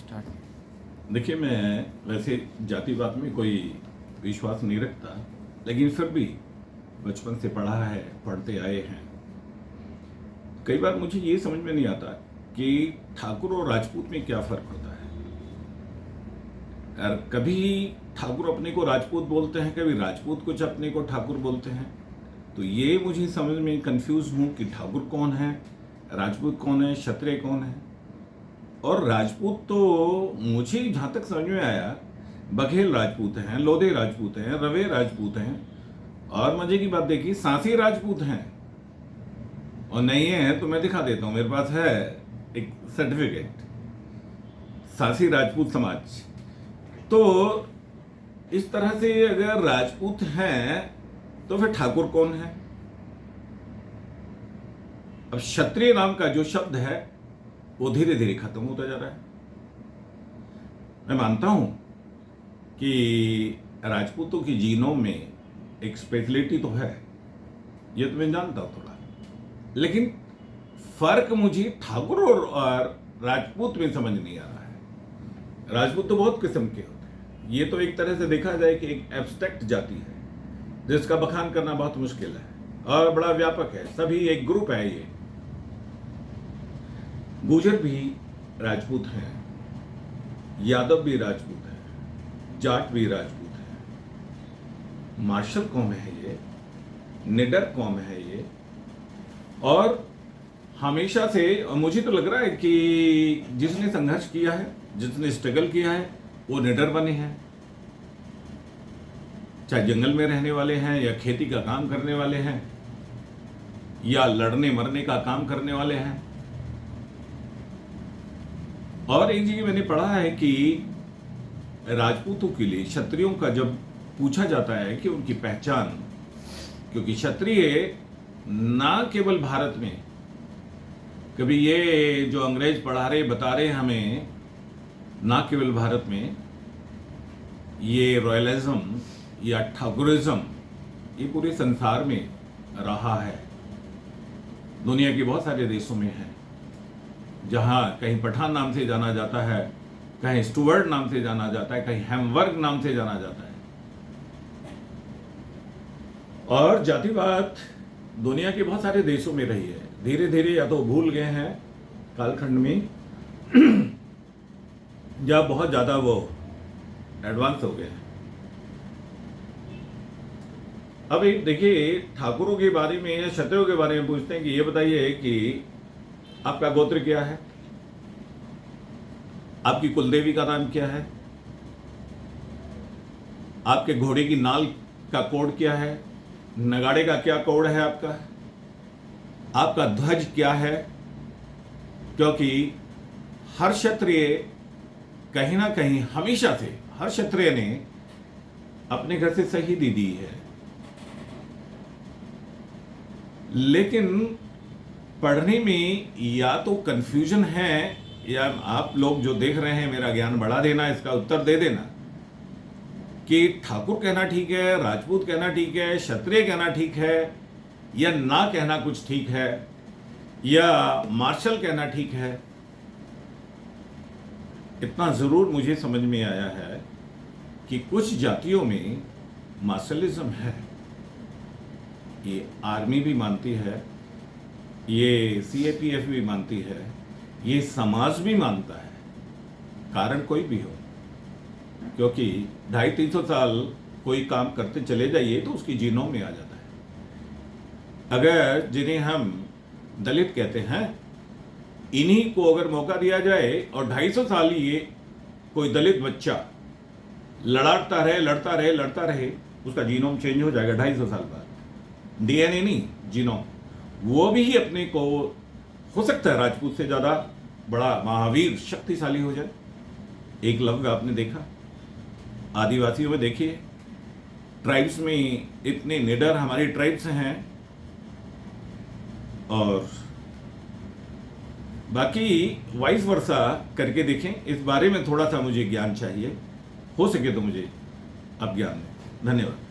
Start. देखिए, मैं वैसे जातिवाद में कोई विश्वास नहीं रखता, लेकिन फिर भी बचपन से पढ़ा है, पढ़ते आए हैं। कई बार मुझे ये समझ में नहीं आता कि ठाकुर और राजपूत में क्या फर्क होता है। और कभी ठाकुर अपने को राजपूत बोलते हैं, कभी राजपूत कुछ अपने को ठाकुर बोलते हैं। तो ये मुझे समझ में कंफ्यूज हूँ कि ठाकुर कौन है, राजपूत कौन है, क्षत्रिय कौन है। और राजपूत तो मुझे जहाँ तक समझ में आया, बघेल राजपूत हैं, लोधे राजपूत हैं, रवे राजपूत हैं, और मजे की बात देखिए सांसी राजपूत हैं। और नहीं है तो मैं दिखा देता हूँ, मेरे पास है एक सर्टिफिकेट, सांसी राजपूत समाज। तो इस तरह से अगर राजपूत हैं तो फिर ठाकुर कौन है। अब क्षत्रिय नाम का जो शब्द है वो धीरे धीरे खत्म होता जा रहा है। मैं मानता हूं कि राजपूतों की जीनों में एक स्पेशलिटी तो है, ये तो मैं जानता हूं थोड़ा, लेकिन फर्क मुझे ठाकुर और राजपूत में समझ नहीं आ रहा है। राजपूत तो बहुत किस्म के होते हैं, ये तो एक तरह से देखा जाए कि एक एब्स्ट्रैक्ट जाति है जिसका बखान करना बहुत मुश्किल है और बड़ा व्यापक है, सभी एक ग्रुप है। ये गुर्जर भी राजपूत हैं, यादव भी राजपूत है, जाट भी राजपूत है, मार्शल कौम है ये, निडर कौम है ये। और हमेशा से मुझे तो लग रहा है कि जिसने संघर्ष किया है, जिसने स्ट्रगल किया है, वो निडर बने हैं। चाहे जंगल में रहने वाले हैं, या खेती का काम करने वाले हैं, या लड़ने मरने का काम करने वाले हैं। और एक जगह मैंने पढ़ा है कि राजपूतों के लिए क्षत्रियों का जब पूछा जाता है कि उनकी पहचान, क्योंकि क्षत्रिय ना केवल भारत में, कभी ये जो अंग्रेज पढ़ा रहे बता रहे हमें, ना केवल भारत में ये रॉयलिज्म या ठाकुरिज्म ये पूरे संसार में रहा है। दुनिया के बहुत सारे देशों में है, जहां कहीं पठान नाम से जाना जाता है, कहीं स्टुअर्ट नाम से जाना जाता है, कहीं हेमवर्ग नाम से जाना जाता है। और जातिवाद दुनिया के बहुत सारे देशों में रही है। धीरे धीरे या तो भूल गए हैं कालखंड में या बहुत ज्यादा वो एडवांस हो गए हैं। अब एक देखिए, ठाकुरों के बारे में या क्षत्रियों के बारे में पूछते हैं कि ये बताइए कि आपका गोत्र क्या है, आपकी कुलदेवी का नाम क्या है, आपके घोड़े की नाल का कोड क्या है, नगाड़े का क्या कोड है, आपका ध्वज क्या है। क्योंकि हर क्षत्रिय कहीं ना कहीं हमेशा से हर क्षत्रिय ने अपने घर से शहीदी दी है, लेकिन पढ़ने में या तो कंफ्यूजन है, या आप लोग जो देख रहे हैं मेरा ज्ञान बढ़ा देना, इसका उत्तर दे देना कि ठाकुर कहना ठीक है, राजपूत कहना ठीक है, क्षत्रिय कहना ठीक है, या ना कहना कुछ ठीक है, या मार्शल कहना ठीक है। इतना जरूर मुझे समझ में आया है कि कुछ जातियों में मार्शलिज्म है, ये आर्मी भी मानती है, ये सीएपीएफ भी मानती है, ये समाज भी मानता है। कारण कोई भी हो, क्योंकि 250-300 साल कोई काम करते चले जाइए तो उसकी जीनों में आ जाता है। अगर जिन्हें हम दलित कहते हैं, इन्हीं को अगर मौका दिया जाए और 250 साल ये कोई दलित बच्चा लड़ता रहे, उसका जीनोम चेंज हो जाएगा 250 साल बाद। डीएनए नहीं, जीनोम। वो भी अपने को हो सकता है राजपूत से ज्यादा बड़ा महावीर शक्तिशाली हो जाए। एकलव्य आपने देखा, आदिवासियों में देखिए, ट्राइब्स में इतने निडर हमारी ट्राइब्स हैं। और बाकी वाइस वर्सा करके देखें। इस बारे में थोड़ा सा मुझे ज्ञान चाहिए, हो सके तो मुझे आप ज्ञान दें। धन्यवाद।